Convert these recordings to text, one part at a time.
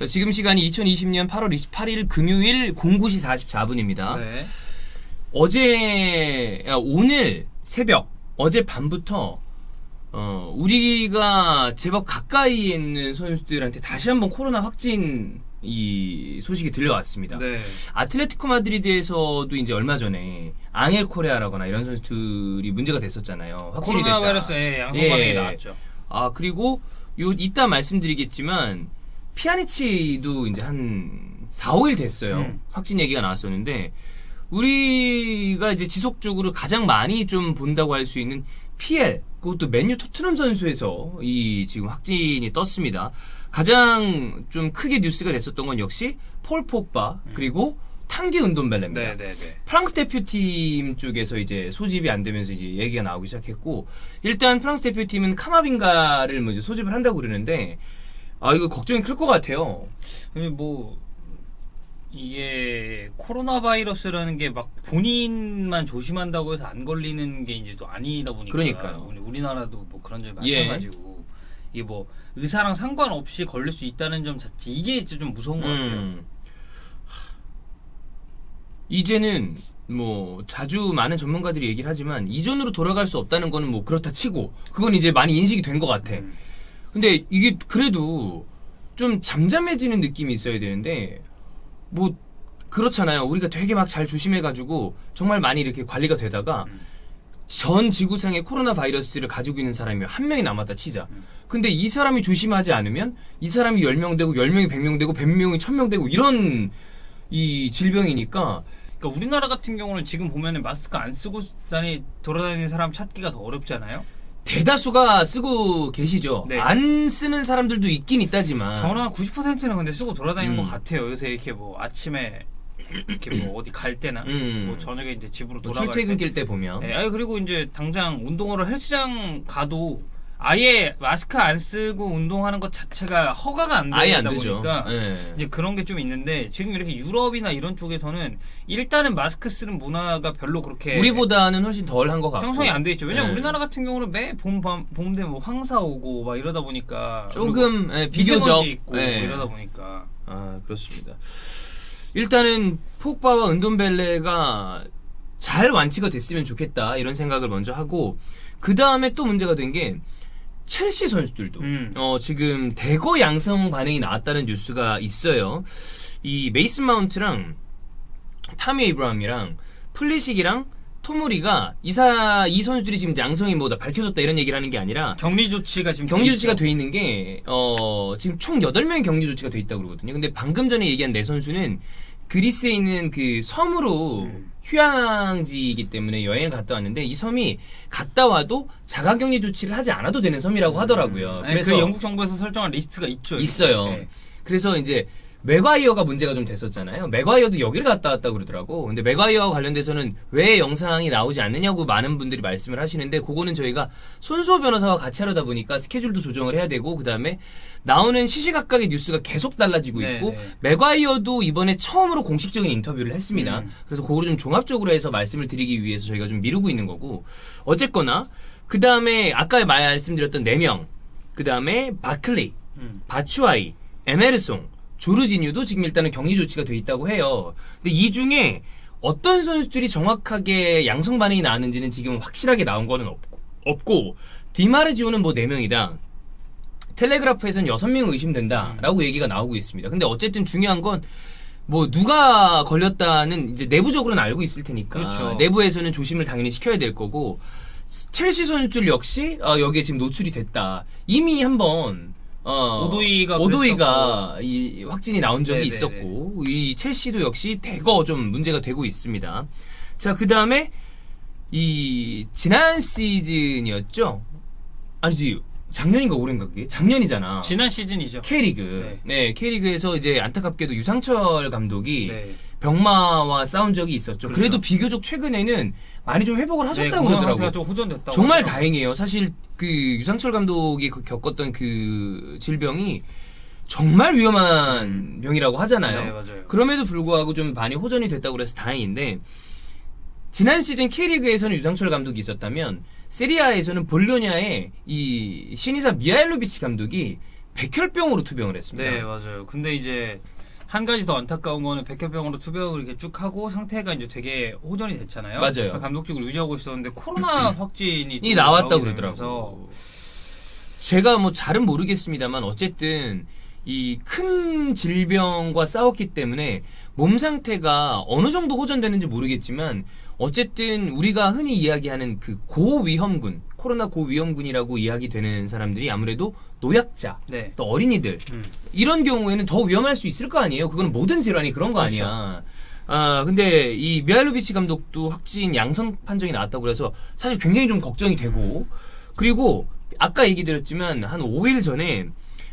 자, 지금 시간이 2020년 8월 28일 금요일 09시 44분입니다. 네. 오늘 새벽, 어제 밤부터 우리가 제법 가까이에 있는 선수들한테 다시 한번 코로나 확진 이 소식이 들려왔습니다. 네. 아틀레티코 마드리드에서도 이제 얼마 전에 앙헬 코레아라거나 이런 선수들이 문제가 됐었잖아요. 확진이 됐다. 코로나 바이러스에 양성 반응이 나왔죠. 아, 그리고 이따 말씀드리겠지만 피아니치도 이제 한 4, 5일 됐어요. 확진 얘기가 나왔었는데 우리가 이제 지속적으로 가장 많이 좀 본다고 할 수 있는 PL, 그것도 맨유 토트넘 선수에서 이 지금 확진이 떴습니다. 가장 좀 크게 뉴스가 됐었던 건 역시 폴 포그바 그리고 탕기 은돈벨레입니다. 네네네. 프랑스 대표팀 쪽에서 이제 소집이 안 되면서 이제 얘기가 나오기 시작했고, 일단 프랑스 대표팀은 카마빈가를 뭐 이제 소집을 한다고 그러는데, 아, 이거 걱정이 클 것 같아요. 뭐 이게 코로나 바이러스라는 게 막 본인만 조심한다고 해서 안 걸리는 게 이제 또 아니다 보니까. 그러니까요. 우리나라도 뭐 그런 점이 마찬가지고 이게 뭐 의사랑 상관없이 걸릴 수 있다는 점 자체 이게 좀 무서운 것 같아요. 이제는 뭐 자주 많은 전문가들이 얘기를 하지만 이전으로 돌아갈 수 없다는 거는 뭐 그렇다 치고 그건 이제 많이 인식이 된 것 같아. 근데 이게 그래도 좀 잠잠해지는 느낌이 있어야 되는데 뭐 그렇잖아요. 우리가 되게 막 잘 조심해가지고 정말 많이 이렇게 관리가 되다가 전 지구상에 코로나 바이러스를 가지고 있는 사람이 한 명이 남았다 치자. 근데 이 사람이 조심하지 않으면 이 사람이 10명 되고 10명이 100명 되고 100명이 1000명 되고 이런 이 질병이니까. 그러니까 우리나라 같은 경우는 지금 보면은 마스크 안 쓰고 돌아다니는 사람 찾기가 더 어렵잖아요. 대다수가 쓰고 계시죠. 네. 안 쓰는 사람들도 있긴 있다지만 저는 한 90%는 근데 쓰고 돌아다니는 것 같아요. 요새 이렇게 뭐 아침에 이렇게 뭐 어디 갈 때나 뭐 저녁에 이제 집으로 뭐 돌아갈 출퇴근길 때 보면 네, 그리고 이제 당장 운동하러 헬스장 가도 아예 마스크 안 쓰고 운동하는 것 자체가 허가가 안 아예 안 되다 되죠. 보니까 네. 이제 그런 게 좀 있는데 지금 이렇게 유럽이나 이런 쪽에서는 일단은 마스크 쓰는 문화가 별로 그렇게 우리보다는 훨씬 덜 한 것 같고 형성이 안 돼 있죠. 왜냐면 네. 우리나라 같은 경우는 매 봄 되면 뭐 황사 오고 막 이러다 보니까 조금 비교적 미세먼지 있고 예. 뭐 이러다 보니까 그렇습니다. 일단은 포그바와 은돈벨레가 잘 완치가 됐으면 좋겠다 이런 생각을 먼저 하고, 그 다음에 또 문제가 된 게 첼시 선수들도 지금 대거 양성 반응이 나왔다는 뉴스가 있어요. 이 메이슨 마운트랑 타미 에이브라함이랑 플리식이랑 토무리가 이 선수들이 지금 양성이 뭐다 밝혀졌다 이런 얘기를 하는 게 아니라 격리 조치가 지금 격리 조치가 돼 있는 게 지금 총 8명의 격리 조치가 돼 있다고 그러거든요. 근데 방금 전에 얘기한 네 선수는 그리스에 있는 그 섬으로 휴양지이기 때문에 여행을 갔다 왔는데 이 섬이 갔다 와도 자가격리 조치를 하지 않아도 되는 섬이라고 하더라고요. 그래서 그 영국 정부에서 설정한 리스트가 있어요. 네. 그래서 이제 맥과이어가 문제가 좀 됐었잖아요. 맥과이어도 여기를 갔다 왔다고 그러더라고. 근데 맥과이어와 관련돼서는 왜 영상이 나오지 않느냐고 많은 분들이 말씀을 하시는데, 그거는 저희가 손수호 변호사와 같이 하려다 보니까 스케줄도 조정을 해야 되고, 그 다음에 나오는 시시각각의 뉴스가 계속 달라지고 있고, 맥과이어도 이번에 처음으로 공식적인 인터뷰를 했습니다. 그래서 그거를 좀 종합적으로 해서 말씀을 드리기 위해서 저희가 좀 미루고 있는 거고, 어쨌거나 그 다음에 아까 말씀드렸던 4명, 그 다음에 바클리, 바추아이, 에메르송, 조르지뉴도 지금 일단은 격리 조치가 돼 있다고 해요. 근데 이 중에 어떤 선수들이 정확하게 양성 반응이 나왔는지는 지금 확실하게 나온 거는 없고 디마르지오는 뭐 4명이다. 텔레그라프에서는 6명 의심된다라고 얘기가 나오고 있습니다. 근데 어쨌든 중요한 건 뭐 누가 걸렸다는 이제 내부적으로는 알고 있을 테니까 그렇죠. 내부에서는 조심을 당연히 시켜야 될 거고, 첼시 선수들 역시 여기에 지금 노출이 됐다. 이미 한번 오도이가 이 확진이 나온 적이 있었고, 이 첼시도 역시 대거 좀 문제가 되고 있습니다. 자, 그 다음에 이 지난 시즌이었죠? 아니지, 작년인가 올해인가 그게? 작년이잖아. 지난 시즌이죠. K리그. 네, K리그에서 이제 안타깝게도 유상철 감독이 네. 병마와 싸운 적이 있었죠. 그렇죠. 그래도 비교적 최근에는 많이 좀 회복을 하셨다고 그러더라고요. 좀 호전됐다고. 정말 다행이에요. 사실 그 유상철 감독이 겪었던 그 질병이 정말 위험한 병이라고 하잖아요. 네, 맞아요. 그럼에도 불구하고 좀 많이 호전이 됐다고 그래서 다행인데, 지난 시즌 K리그에서는 유상철 감독이 있었다면 세리아에서는 볼로냐의 이 신이사 미하일로비치 감독이 백혈병으로 투병을 했습니다. 네, 맞아요. 근데 이제 한 가지 더 안타까운 거는 백혈병으로 투병을 이렇게 쭉 하고 상태가 이제 되게 호전이 됐잖아요. 맞아요. 감독직을 유지하고 있었는데 코로나 확진이 이 또 나왔다 나오게 그러더라고. 되면서 제가 뭐 잘은 모르겠습니다만 어쨌든 이 큰 질병과 싸웠기 때문에 몸 상태가 어느 정도 호전되는지 모르겠지만 어쨌든 우리가 흔히 이야기하는 그 고위험군, 코로나 고위험군이라고 이야기되는 사람들이 아무래도 노약자, 네. 또 어린이들 이런 경우에는 더 위험할 수 있을 거 아니에요. 그건 모든 질환이 그런 거 그렇죠. 아니야. 아 근데 이 미하일로비치 감독도 확진 양성 판정이 나왔다고 그래서 사실 굉장히 좀 걱정이 되고 그리고 아까 얘기 드렸지만 한 5일 전에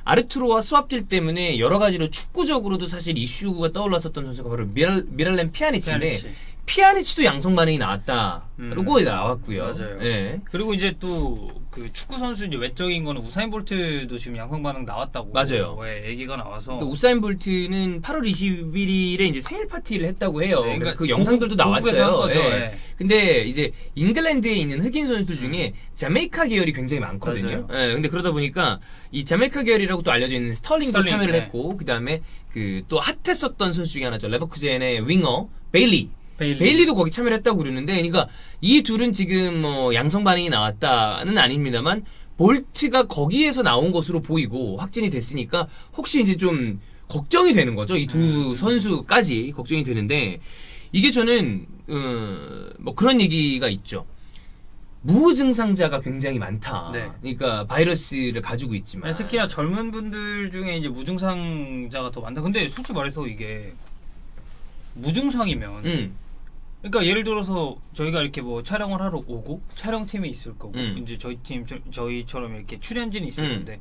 아르투로와 스왑딜 때문에 여러 가지로 축구적으로도 사실 이슈가 떠올랐었던 선수가 바로 미랄렘 피아니치인데 피아니치도 양성 반응이 나왔다라고 나왔고요. 맞아요. 예. 그리고 이제 또 그 축구 선수 이제 외적인 거는 우사인 볼트도 지금 양성 반응 나왔다고 맞아요. 예, 얘기가 나와서 또 우사인 볼트는 8월 21일에 이제 생일 파티를 했다고 해요. 네, 그래서 그러니까 그 영상들도 고국에서 한 나왔어요. 거죠. 예. 네. 근데 이제 잉글랜드에 있는 흑인 선수들 중에 자메이카 계열이 굉장히 많거든요. 맞아요. 예. 근데 그러다 보니까 이 자메이카 계열이라고 또 알려져 있는 스털링도 스털링, 참여를 네. 했고 그다음에 그 또 핫했었던 선수 중에 하나죠. 레버쿠젠의 윙어 베일리. 베일리. 베일리도 거기 참여를 했다고 그러는데, 그러니까 이 둘은 지금 뭐 양성 반응이 나왔다는 아닙니다만 볼트가 거기에서 나온 것으로 보이고 확진이 됐으니까 혹시 이제 좀 걱정이 되는 거죠. 이 두 선수까지 걱정이 되는데 이게 저는 뭐 그런 얘기가 있죠. 무증상자가 굉장히 많다. 네. 그러니까 바이러스를 가지고 있지만 특히나 젊은 분들 중에 이제 무증상자가 더 많다. 근데 솔직히 말해서 이게 무증상이면 그러니까 예를 들어서 저희가 이렇게 뭐 촬영을 하러 오고 촬영팀이 있을 거고 이제 저희처럼 이렇게 출연진이 있을 텐데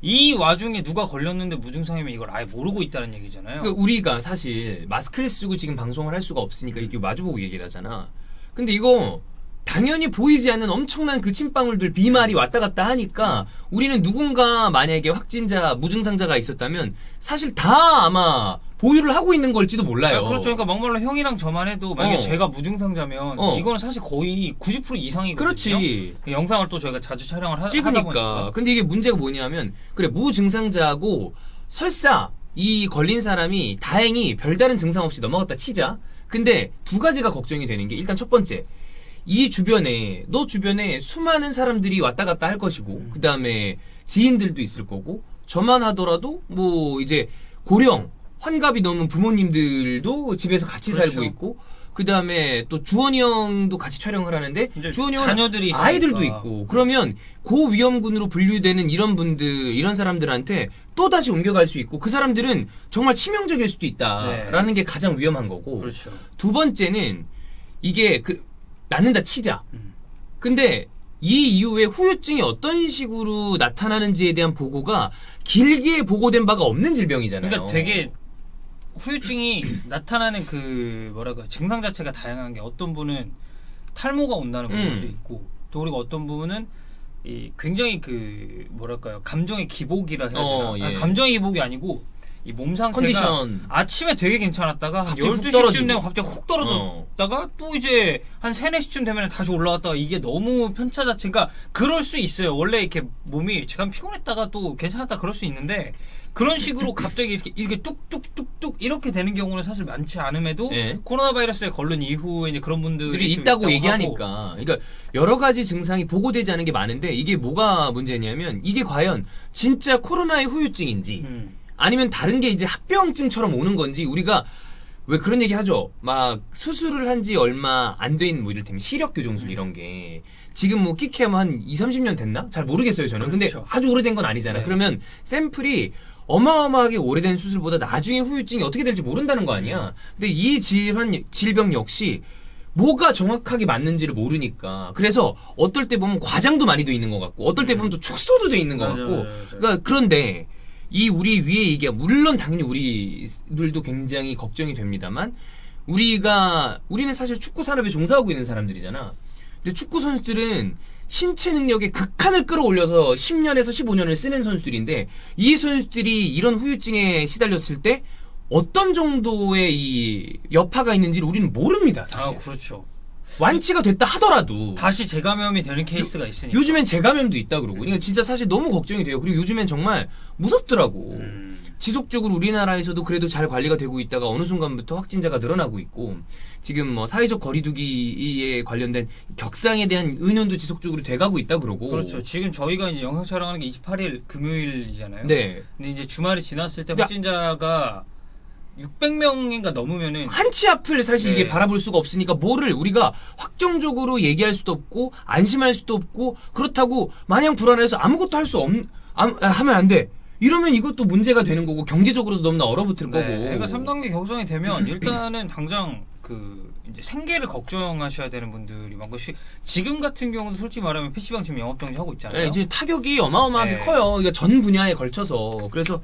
이 와중에 누가 걸렸는데 무증상이면 이걸 아예 모르고 있다는 얘기잖아요. 그러니까 우리가 사실 마스크를 쓰고 지금 방송을 할 수가 없으니까 이게 마주보고 얘기를 하잖아. 근데 이거 당연히 보이지 않는 엄청난 그 침방울들 비말이 왔다 갔다 하니까 우리는 누군가 만약에 확진자 무증상자가 있었다면 사실 다 아마 보유를 하고 있는 걸지도 몰라요. 그렇죠. 그러니까 막말로 형이랑 저만 해도 만약에 제가 무증상자면 이거는 사실 거의 90% 이상이거든요. 그렇지. 영상을 또 저희가 자주 촬영을 하다 찍으니까. 보니까. 근데 이게 문제가 뭐냐면 그래 무증상자하고 설사 이 걸린 사람이 다행히 별다른 증상 없이 넘어갔다 치자. 근데 두 가지가 걱정이 되는 게 일단 첫 번째 이 주변에 너 주변에 수많은 사람들이 왔다 갔다 할 것이고 그 다음에 지인들도 있을 거고 저만 하더라도 뭐 이제 고령 환갑이 넘은 부모님들도 집에서 같이 그렇죠. 살고 있고 그 다음에 또 주원이 형도 같이 촬영을 하는데 주원이 형은 자녀들이 있으니까. 아이들도 있고 그러면 고위험군으로 분류되는 이런 분들 이런 사람들한테 또 다시 옮겨갈 수 있고 그 사람들은 정말 치명적일 수도 있다라는 게 가장 위험한 거고 그렇죠. 두 번째는 이게 낫는다 치자. 근데 이 이후에 후유증이 어떤 식으로 나타나는지에 대한 보고가 길게 보고된 바가 없는 질병이잖아요. 그러니까 되게 후유증이 나타나는 그 뭐랄까 증상 자체가 다양한 게 어떤 분은 탈모가 온다는 부분도 있고 또 그리고 어떤 부분은 이 굉장히 그 뭐랄까요 감정의 기복이라 해야 되나 예. 아니, 감정의 기복이 아니고 이 몸 상태가 컨디션. 아침에 되게 괜찮았다가 한 갑자기 훅 12시쯤 떨어지고. 되면 갑자기 훅 떨어졌다가 또 이제 한 3, 4시쯤 되면 다시 올라갔다가 이게 너무 편차 자체 그러니까 그럴 수 있어요. 원래 이렇게 몸이 제가 피곤했다가 또 괜찮았다 그럴 수 있는데 그런 식으로 갑자기 이렇게 뚝뚝뚝뚝 이렇게 되는 경우는 사실 많지 않음에도 예. 코로나 바이러스에 걸린 이후에 이제 그런 분들이 좀 있다고 있다고 얘기하니까 그러니까 여러 가지 증상이 보고되지 않은 게 많은데 이게 뭐가 문제냐면 이게 과연 진짜 코로나의 후유증인지 아니면 다른 게 이제 합병증처럼 오는 건지 우리가 왜 그런 얘기 하죠. 막 수술을 한 지 얼마 안 된 뭐 이를테면 시력 교정술 이런 게 지금 뭐 끼케하면 한 2, 30년 됐나? 잘 모르겠어요 저는. 근데 그렇죠. 아주 오래된 건 아니잖아요. 네. 그러면 샘플이 어마어마하게 오래된 수술보다 나중에 후유증이 어떻게 될지 모른다는 거 아니야. 근데 이 질병 역시 뭐가 정확하게 맞는지를 모르니까 그래서 어떨 때 보면 과장도 많이 돼 있는 것 같고 어떨 때 보면 또 축소도 돼 있는 것 맞아요, 같고 맞아요. 그러니까 그런데 이 우리 위에 이게 물론 당연히 우리들도 굉장히 걱정이 됩니다만 우리는 사실 축구 산업에 종사하고 있는 사람들이잖아. 근데 축구 선수들은 신체 능력의 극한을 끌어올려서 10년에서 15년을 쓰는 선수들인데 이 선수들이 이런 후유증에 시달렸을 때 어떤 정도의 이 여파가 있는지를 우리는 모릅니다, 사실. 그렇죠. 완치가 됐다 하더라도 다시 재감염이 되는 케이스가 있으니까. 요즘엔 재감염도 있다 그러고 그러니까 진짜 사실 너무 걱정이 돼요. 그리고 요즘엔 정말 무섭더라고. 지속적으로 우리나라에서도 그래도 잘 관리가 되고 있다가 어느 순간부터 확진자가 늘어나고 있고 지금 뭐 사회적 거리두기에 관련된 격상에 대한 의논도 지속적으로 돼가고 있다 그러고. 그렇죠. 지금 저희가 이제 영상 촬영하는 게 28일 금요일이잖아요. 네. 근데 이제 주말이 지났을 때 야. 확진자가 600명인가 넘으면은 한치 앞을 사실 네. 이게 바라볼 수가 없으니까 뭐를 우리가 확정적으로 얘기할 수도 없고 안심할 수도 없고 그렇다고 마냥 불안해서 아무것도 할 수 하면 안 돼. 이러면 이것도 문제가 되는 거고 경제적으로도 너무나 얼어붙을 거고. 그러니까 3단계 격상이 되면 일단은 당장 그 이제 생계를 걱정하셔야 되는 분들이 많고 지금 같은 경우도 솔직히 말하면 PC방 지금 영업정지 하고 있잖아요. 네, 이제 타격이 어마어마하게 네. 커요. 그러니까 전 분야에 걸쳐서. 그래서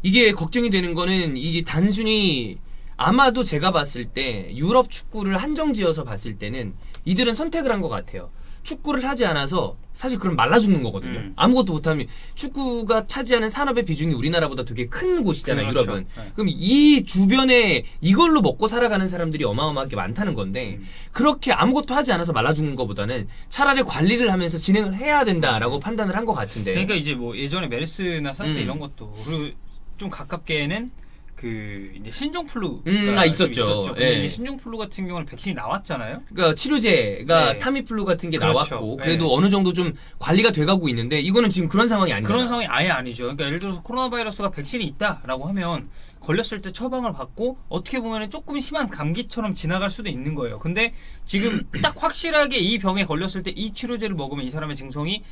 이게 걱정이 되는 거는 이게 단순히 아마도 제가 봤을 때 유럽 축구를 한정지어서 봤을 때는 이들은 선택을 한 것 같아요. 축구를 하지 않아서 사실 그럼 말라 죽는 거거든요. 아무것도 못하면 축구가 차지하는 산업의 비중이 우리나라보다 되게 큰 곳이잖아요. 그렇죠. 유럽은. 네. 그럼 이 주변에 이걸로 먹고 살아가는 사람들이 어마어마하게 많다는 건데 그렇게 아무것도 하지 않아서 말라 죽는 것보다는 차라리 관리를 하면서 진행을 해야 된다라고 판단을 한 것 같은데. 그러니까 이제 뭐 예전에 메르스나 사스 음. 이런 것도 그리고 좀 가깝게는 그 이제 신종플루가 있었죠. 근데 예. 이제 신종플루 같은 경우는 백신이 나왔잖아요. 그러니까 치료제가 네. 타미플루 같은 게 그렇죠. 나왔고 네. 그래도 어느 정도 좀 관리가 돼가고 있는데 이거는 지금 그런 상황이 아니잖아. 그런 상황이 아예 아니죠. 그러니까 예를 들어서 코로나 바이러스가 백신이 있다라고 하면 걸렸을 때 처방을 받고 어떻게 보면 조금 심한 감기처럼 지나갈 수도 있는 거예요. 근데 지금 딱 확실하게 이 병에 걸렸을 때 이 치료제를 먹으면 이 사람의 증상이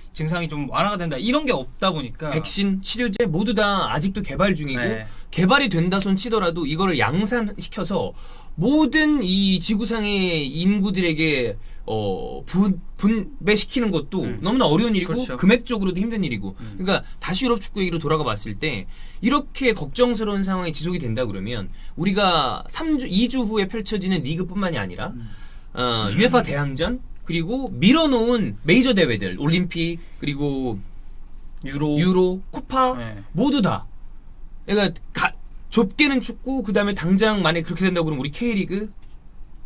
좀 완화가 된다. 이런 게 없다 보니까 백신, 치료제 모두 다 아직도 개발 중이고 네. 개발이 된다 손 치더라도 이거를 양산시켜서 모든 이 지구상의 인구들에게 분배시키는 것도 너무나 어려운 일이고 그렇죠. 금액적으로도 힘든 일이고 그러니까 다시 유럽 축구 얘기로 돌아가 봤을 때 이렇게 걱정스러운 상황이 지속이 된다 그러면 우리가 2주 후에 펼쳐지는 리그뿐만이 아니라 UEFA 대항전 그리고 밀어놓은 메이저 대회들 올림픽 그리고 유로 코파 네. 모두 다 그러니까 좁게는 축구 그다음에 당장 만약에 그렇게 된다고 그러면 우리 K리그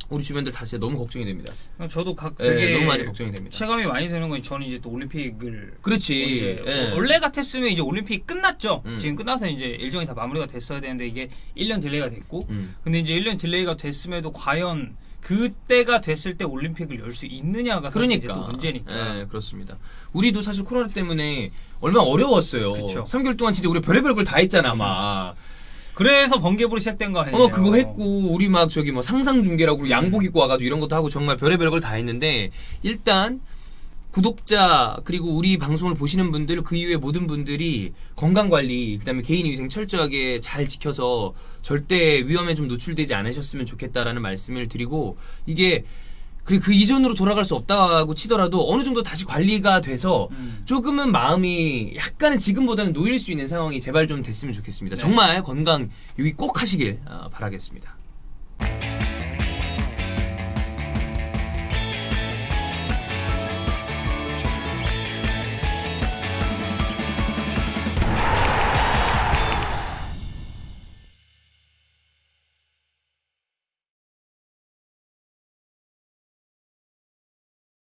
우리 주변들 다 진짜 너무 걱정이 됩니다. 저도 되게 너무 많이 걱정이 됩니다. 체감이 많이 되는 건 저는 이제 또 올림픽을 그렇지. 이제 예. 원래 같았으면 이제 올림픽 끝났죠. 음. 지금 끝나서 이제 일정이 다 마무리가 됐어야 되는데 이게 1년 딜레이가 됐고 근데 이제 1년 딜레이가 됐음에도 과연 그때가 됐을 때 올림픽을 열 수 있느냐가 사실 이제 또 문제니까. 예, 그렇습니다. 우리도 사실 코로나 때문에 얼마나 어려웠어요. 그쵸. 3개월 동안 진짜 우리 별의별 걸 다 했잖아, 막. 그래서 번개불이 시작된 거 아니에요? 그거 했고 우리 막 저기 뭐 상상 중계라고 양복 입고 와가지고 이런 것도 하고 정말 별의별 걸 다 했는데 일단 구독자 그리고 우리 방송을 보시는 분들 그 이후에 모든 분들이 건강관리 그다음에 개인위생 철저하게 잘 지켜서 절대 위험에 좀 노출되지 않으셨으면 좋겠다라는 말씀을 드리고 이게 그 이전으로 돌아갈 수 없다고 치더라도 어느 정도 다시 관리가 돼서 조금은 마음이 약간은 지금보다는 놓일 수 있는 상황이 제발 좀 됐으면 좋겠습니다. 네. 정말 건강 유의 꼭 하시길 바라겠습니다.